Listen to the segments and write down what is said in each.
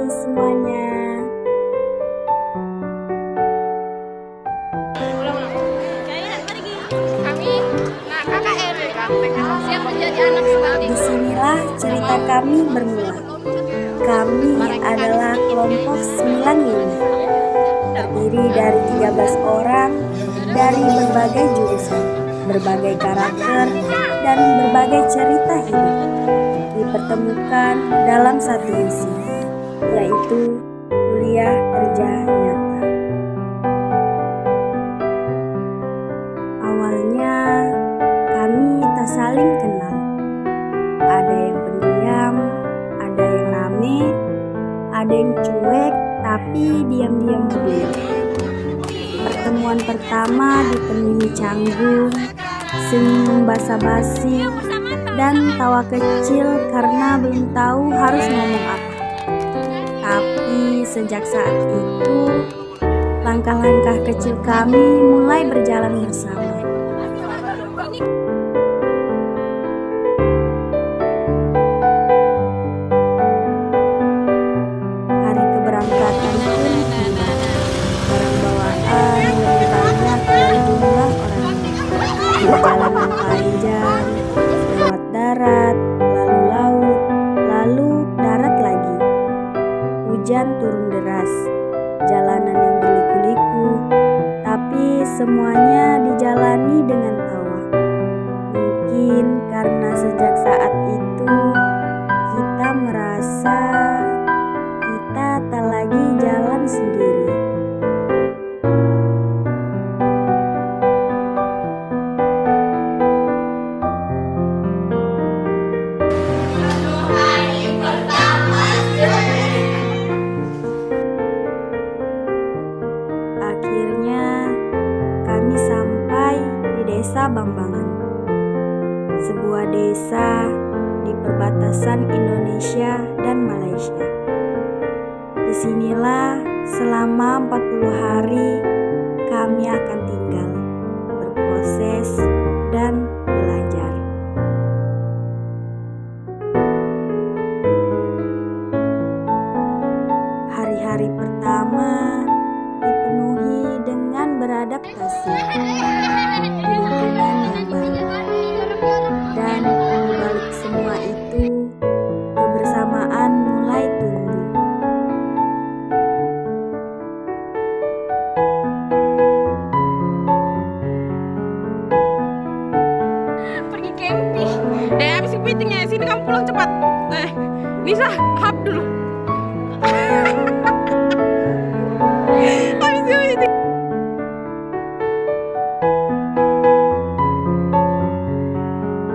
semuanya. Kami nah KKN siap menjadi anak stunting. Disinilah cerita kami bermula. Kami adalah kelompok 95, terdiri dari 13 orang dari berbagai jurusan, berbagai karakter, dan berbagai cerita hidup. Dipertemukan dalam satu misi, yaitu kuliah kerja nyata. Awalnya kami tak saling kenal. Ada yang pendiam, ada yang rame, ada yang cuek tapi diam-diam peduli. Pertemuan pertama dipenuhi canggung, senyum basa-basi, dan tawa kecil karena belum tahu harus ngomong apa. Tapi sejak saat itu, langkah-langkah kecil kami mulai berjalan bersama. Hari keberangkatan pun tiba. Barang bawaan lebih banyak dari jumlah orangnya. Perjalanan panjang, lewat darat, lalu laut, lalu darat lagi. Hujan turun deras, jalanan yang berliku-liku, tapi semuanya dijalani dengan tawa. Mungkin karena sejak saat itu kita merasa kita tak lagi jalan sendiri. Akhirnya kami sampai di Desa Bambangan, sebuah desa di perbatasan Indonesia dan Malaysia. Disinilah selama 40 hari kami akan tinggal, berproses dan belajar. Hari-hari pertama dipenuhi dengan beradaptasi di lingkungan yang baru. Dan di balik semua itu, kebersamaan mulai tumbuh. Pergi camping. Habis meetingnya sini kamu pulang cepat. Nisa, hap dulu. Habis meeting.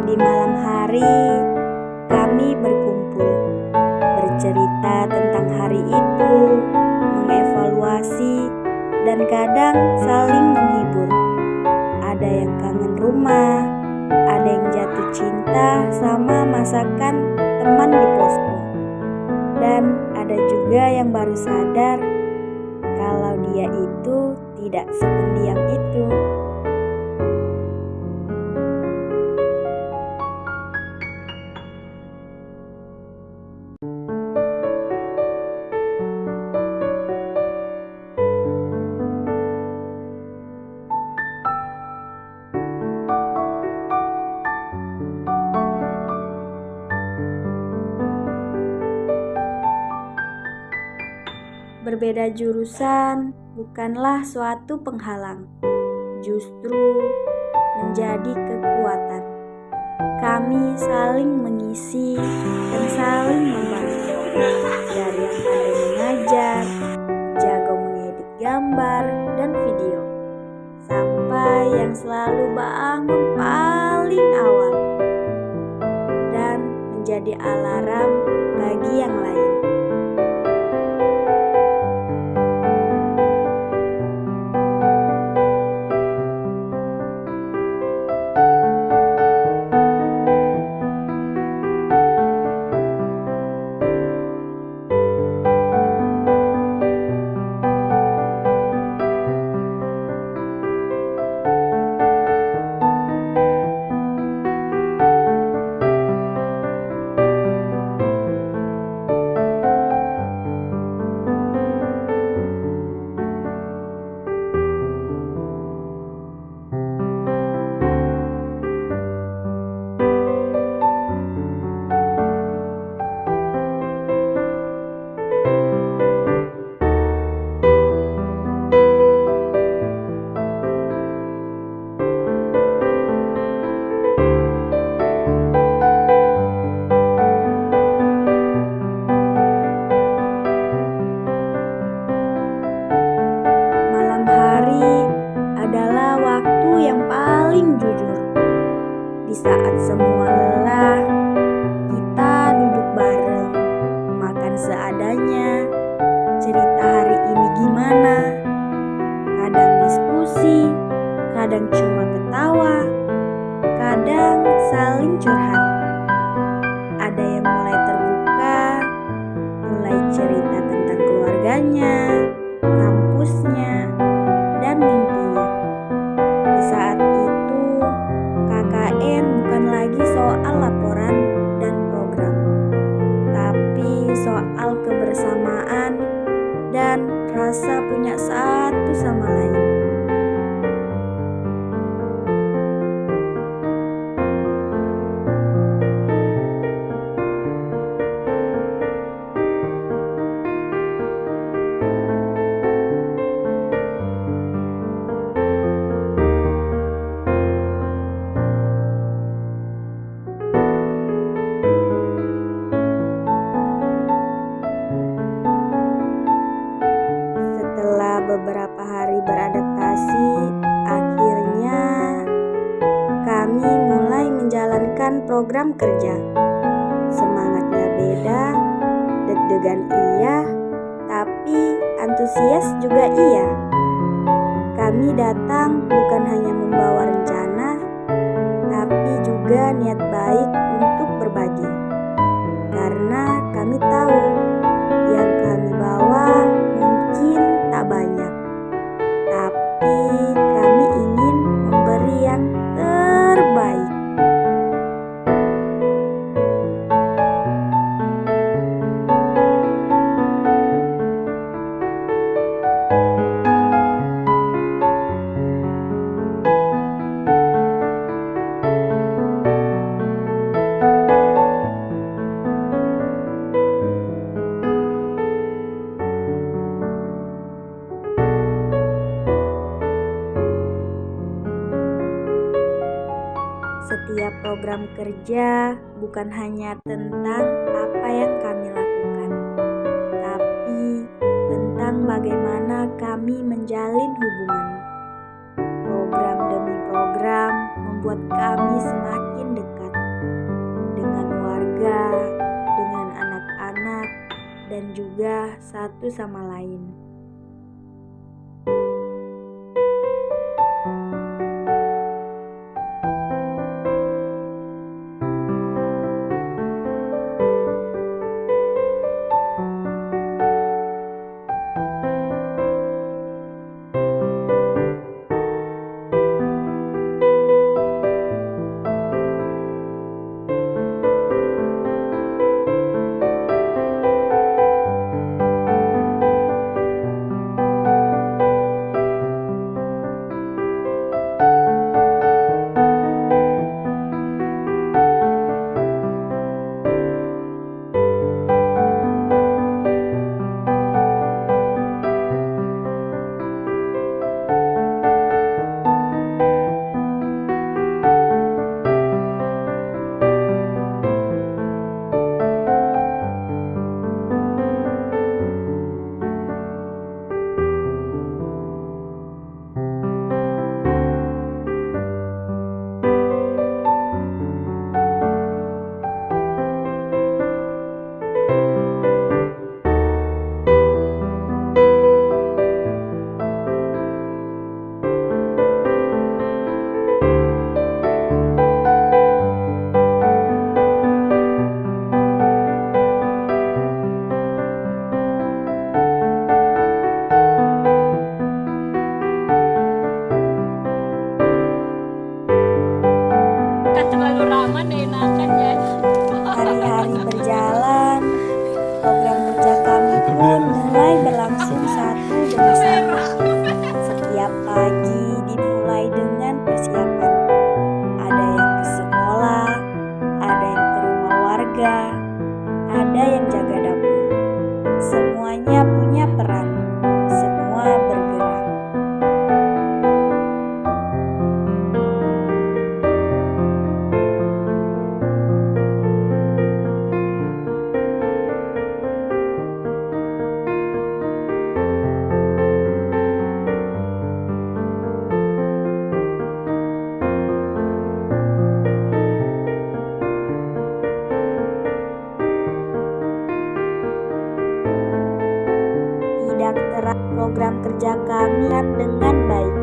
Di malam hari, kami berkumpul, bercerita tentang hari itu, mengevaluasi, dan kadang saling menghibur. Ada yang kangen rumah, ada yang jatuh cinta sama masakan teman di posko, dan ada juga yang baru sadar kalau dia itu tidak sependiam itu. Berbeda jurusan bukanlah suatu penghalang, justru menjadi kekuatan. Kami saling mengisi dan saling membantu. Dari yang pandai mengajar, jago mengedit gambar dan video, sampai yang selalu bangun paling awal dan menjadi alarm bagi yang lain. semua lelah, kita duduk bareng, makan seadanya, cerita hari ini gimana. Kadang diskusi, kadang cuma ketawa, kadang saling curhat. Ada yang mulai terbuka, mulai cerita tentang keluarganya, kampusnya, dan mimpinya. Di saat itu, KKN bukan lagi soal laporan dan program, tapi soal kebersamaan dan rasa punya satu sama lain. Setelah beberapa hari beradaptasi, akhirnya kami mulai menjalankan program kerja. Semangatnya beda, deg-degan iya, tapi antusias juga iya. Kami datang bukan hanya membawa rencana, tapi juga niat baik untuk berbagi. Karena kami tahu yang kami bawa mungkin tak banyak, tapi kami ingin memberi yang terbaik. Setiap program kerja bukan hanya tentang apa yang kami lakukan, tapi tentang bagaimana kami menjalin hubungan. Program demi program membuat kami semakin dekat dengan warga, dengan anak-anak, dan juga satu sama lain. Terlalu ramah deh, enakan ya. Hari-hari berjalan, program kerja kami pun mulai berlangsung satu demi satu. Setiap pagi dimulai dengan persiapan. Ada yang ke sekolah, ada yang ke rumah warga, ada yang jaga dapur. Semuanya punya peran, semua bergerak. program kerja kami dengan baik.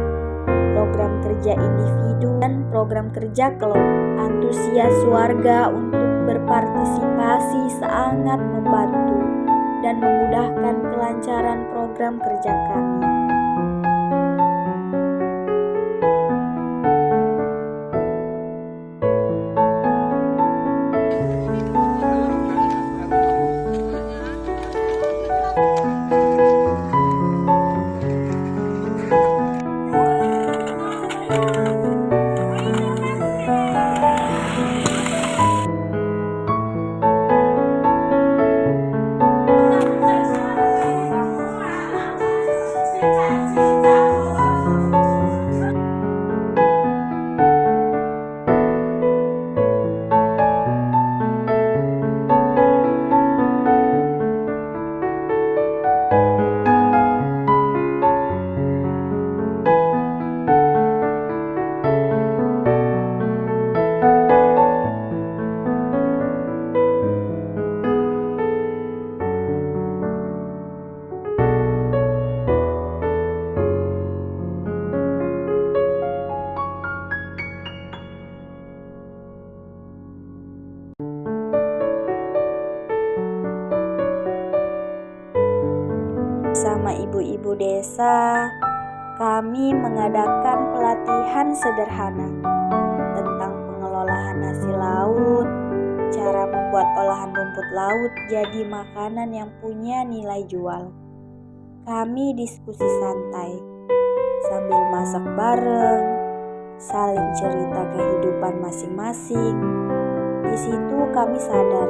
Program kerja individu dan program kerja kelompok. Antusias warga untuk berpartisipasi sangat membantu dan memudahkan kelancaran program kerja kami. Bersama ibu-ibu desa, kami mengadakan pelatihan sederhana tentang pengelolaan hasil laut, cara membuat olahan rumput laut jadi makanan yang punya nilai jual. Kami diskusi santai, sambil masak bareng, saling cerita kehidupan masing-masing. Di situ kami sadar,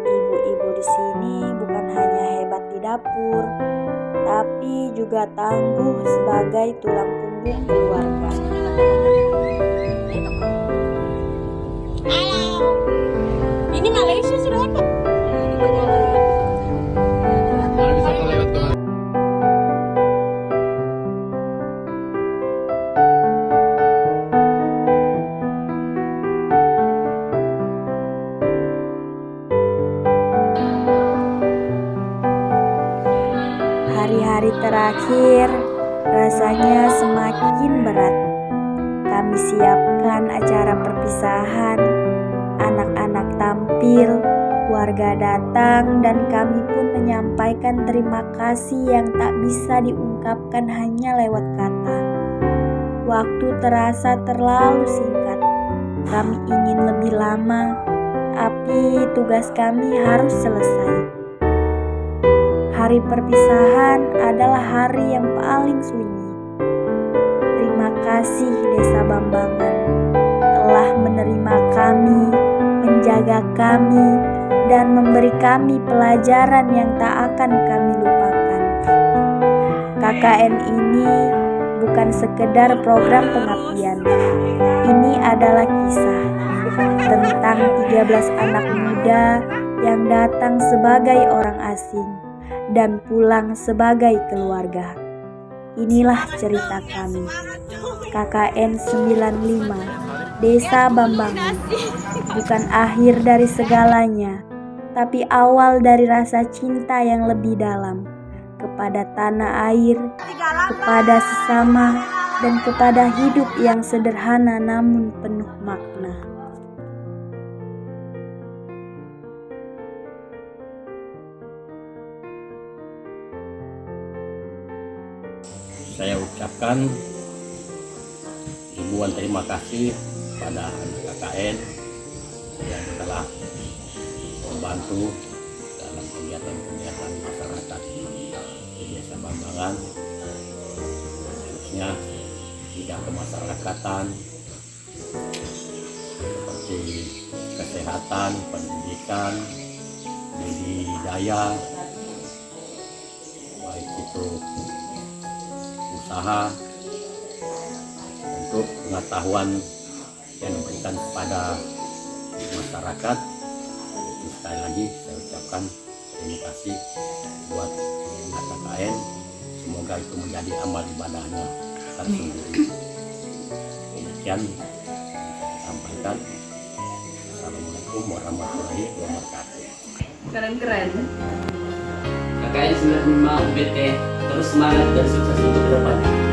ibu-ibu di sini bukan hanya hebat di dapur, tapi juga tangguh sebagai tulang punggung keluarga. Halo, ini Malaysia sudah apa? Hari-hari terakhir rasanya semakin berat. Kami siapkan acara perpisahan, anak-anak tampil, warga datang, dan kami pun menyampaikan terima kasih yang tak bisa diungkapkan hanya lewat kata. Waktu terasa terlalu singkat. Kami ingin lebih lama, tapi tugas kami harus selesai. Hari perpisahan adalah hari yang paling sunyi. Terima kasih Desa Bambangan telah menerima kami, menjaga kami, dan memberi kami pelajaran yang tak akan kami lupakan. KKN ini bukan sekedar program pengabdian. Ini adalah kisah tentang 13 anak muda yang datang sebagai orang asing dan pulang sebagai keluarga. Inilah cerita kami, KKN 95, Desa Bambangan. Bukan akhir dari segalanya, tapi awal dari rasa cinta yang lebih dalam kepada tanah air, kepada sesama, dan kepada hidup yang sederhana namun penuh makna. Saya ucapkan ribuan terima kasih pada anak KKN yang telah membantu dalam kegiatan-kegiatan masyarakat di Desa Bambangan, khususnya bidang kemasyarakatan seperti kesehatan, pendidikan, budidaya, baik itu usaha untuk pengetahuan yang diberikan kepada masyarakat. Sekali lagi saya ucapkan terima kasih buat KKN. Semoga itu menjadi amal ibadahnya tersendiri. Demikian sampaikan. Assalamualaikum warahmatullahi wabarakatuh. Keren-keren. KKN 95 UBT terus semangat dan sukses untuk kedepannya.